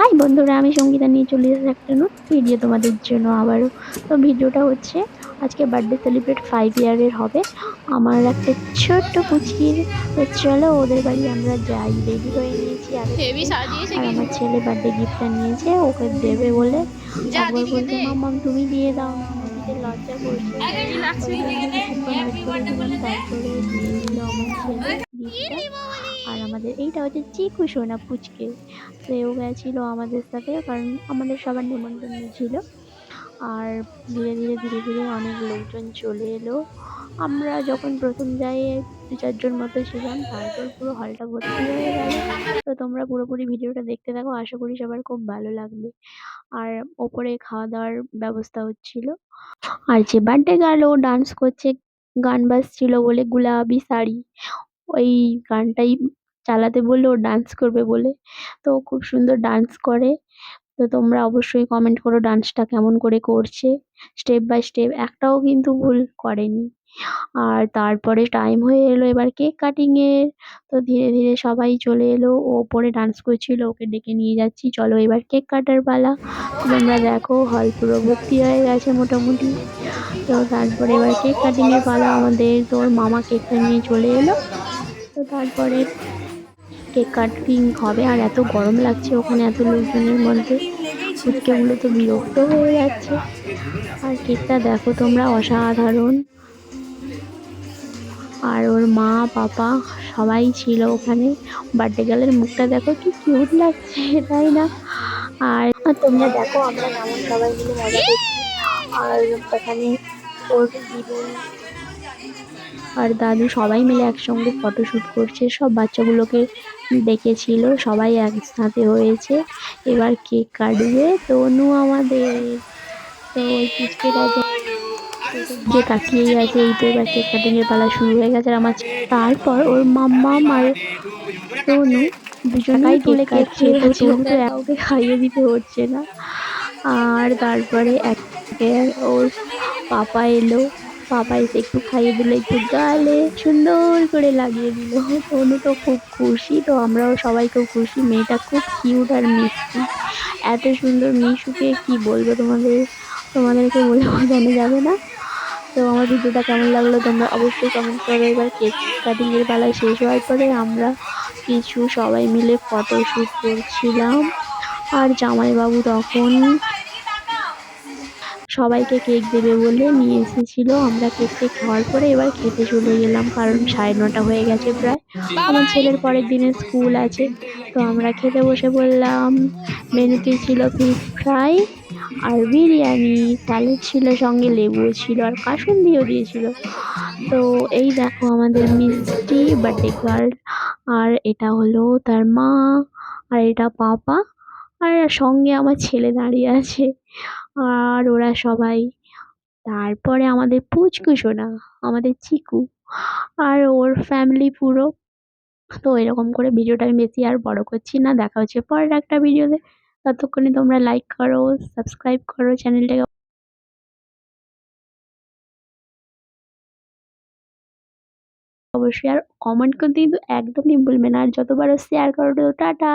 High বন্ধুরা, আমি সঙ্গীতা নিয়ে চলে এসেছি একটা নতুন ভিডিও তোমাদের জন্য আবারও। তো ভিডিওটা হচ্ছে আজকে বার্থডে সেলিব্রেট 5 ইয়ারের হবে আমার একটা ছোট্ট পুচকির। তো চলো ওদের বাড়ি আমরা যাই। রেডি হয়ে নিয়েছি আগে হেভি থেকে। সাজিয়েছে আর আমার কিন্তু। ছেলে বার্থডে গিফটটা নিয়েছে, ওকে দেবে বলে যা একবার দিদিকে বলছে দে। মাম্মাম তুমি দিয়ে দাও না, আমার দিতে লজ্জা করছে। আগে রিল্যাক্স ওই জন্য দিদিকে দে, কিছুক্ষণ ওয়েট হ্যাপি করে বার্থডে দিলাম, বলে দে। তারপরে দিয়ে দিল আমার ছেলে গিফটটা। আর আমাদের এইটা হচ্ছে চিকু সোনা পুচকে। তো ও গেছিল আমাদের সাথে, কারণ আমাদের সবার নেমন্তন্ন ছিল। আর ধীরে ধীরে অনেক লোকজন চলে এলো। আমরা যখন প্রথম যাই 2-4 জন মতো ছিলাম, তারপর পুরো হলটা ভর্তি হয়ে গেল। তো তোমরা পুরোপুরি ভিডিওটা দেখতে থাকো, আশা করি সবার খুব ভালো লাগবে। আর ওপরে খাওয়া দাওয়ার ব্যবস্থা হচ্ছিল। আর যে বার্থডে গার্ল ও ডান্স করছে, গান বাজছিল বলে গুলাবি শাড়ি, ওই গানটাই চালাতে বললো, ও ডান্স করবে বলে। তো ও খুব সুন্দর ডান্স করে। তো তোমরা অবশ্যই কমেন্ট করো ডান্সটা কেমন করে করছে। স্টেপ বাই স্টেপ একটাও কিন্তু ভুল করেনি। আর তারপরে টাইম হয়ে এলো এবার কেক কাটিং এর। তো ধীরে ধীরে সবাই চলে এলো, ও ওপরে ডান্স করছিল, ওকে ডেকে নিয়ে যাচ্ছি, চলো এবার কেক কাটার পালা। তো তোমরা দেখো হল পুরো ভর্তি হয়ে গেছে মোটামুটি। তো তারপরে এবার কেক কাটিং এর পালা আমাদের। তো ওর মামা কেকটা নিয়ে চলে এলো। তো তারপরে কেক কাটিং হবে। আর এত গরম লাগছে ওখানে এত লোকজনের মধ্যে, পুচকেগুলো তো বিরক্ত হয়ে যাচ্ছে। আর কেকটা দেখো তোমরা, অসাধারণ। আর ওর মা পাপা সবাই ছিল ওখানে। বার্থডে গার্লের মুখটা দেখো কি কিউট লাগছে, তাই না? আর তোমরা দেখো আমরা কেমন সবাই মিলে মজা করছি। আর ওখানে ওর দিদুন আর দাদু সবাই মিলে একসঙ্গে ফটোশুট করছে, সব বাচ্চাগুলোকে ডেকেছিল, সবাই একসাথে হয়েছে। এবার কেক কাটবে তনু আমাদের। তো ওই পুচকেটা যে তাকিয়েই আছে। এই তো এবার কেক কাটিং এর পালা শুরু হয়ে গেছে। আর তারপর ওর মাম্মাম আর তনু দুজনেই কেক কাটছে। তো তনু তো কাউকে খাইয়ে দিতে হচ্ছে না। আর তারপরে ওর পাপা এলো। পাপা এসে একটু খাইয়ে দিল, একটু গালে সুন্দর করে লাগিয়ে দিল। তনু তো খুব খুশি, তো আমরাও সবাই খুব খুশি। মেয়েটা খুব কিউট আর মিষ্টি, এত সুন্দর মিশুকে কি বলবো তোমাদেরকে বলে বোঝানো যাবে না। তো আমার ভিডিওটা কেমন লাগলো তোমরা অবশ্যই কমেন্ট করো। এবার কেক কাটিং এর পালা শেষ হওয়ার পরে আমরা কিছু সবাই মিলে ফটোশুট করছিলাম। আর জামাইবাবু তখন সবাইকে কেক দেবে বলে নিয়ে এসেছিল। আমরা কেক খাওয়ার পরে এবার খেতে চলে গেলাম, কারণ 9:30 হয়ে গেছে প্রায়। আমার বাবাই। ছেলের পরের দিনে স্কুল আছে। তো আমরা খেতে বসে পড়লাম। মেনুতে ছিল ফিশ ফ্রাই আর বিরিয়ানি, স্যালাড ছিল, সঙ্গে লেবুও ছিল, আর কাসুন্দিও দিয়েছিল। তো এই দেখো আমাদের মিষ্টি বার্থডে গার্ল। আর এটা হলো তার মা, আর এটা পাপা, আর সঙ্গে আমার ছেলে দাঁড়িয়ে আছে। আর ওরা সবাই। তারপরে আমাদের পুচকু সোনা, আমাদের চিকু, আর ওর ফ্যামিলি পুরো। তো এরকম করে ভিডিওটা আমি বেশি আর বড় করছি না, দেখা হচ্ছে পরের একটা ভিডিওতে। ততক্ষণে তোমরা লাইক করো, সাবস্ক্রাইব করো চ্যানেলটাকে অবশ্যই। আর কমেন্ট করতে কিন্তু একদমই ভুলবে না। আর যতবার শেয়ার করো। টাটা।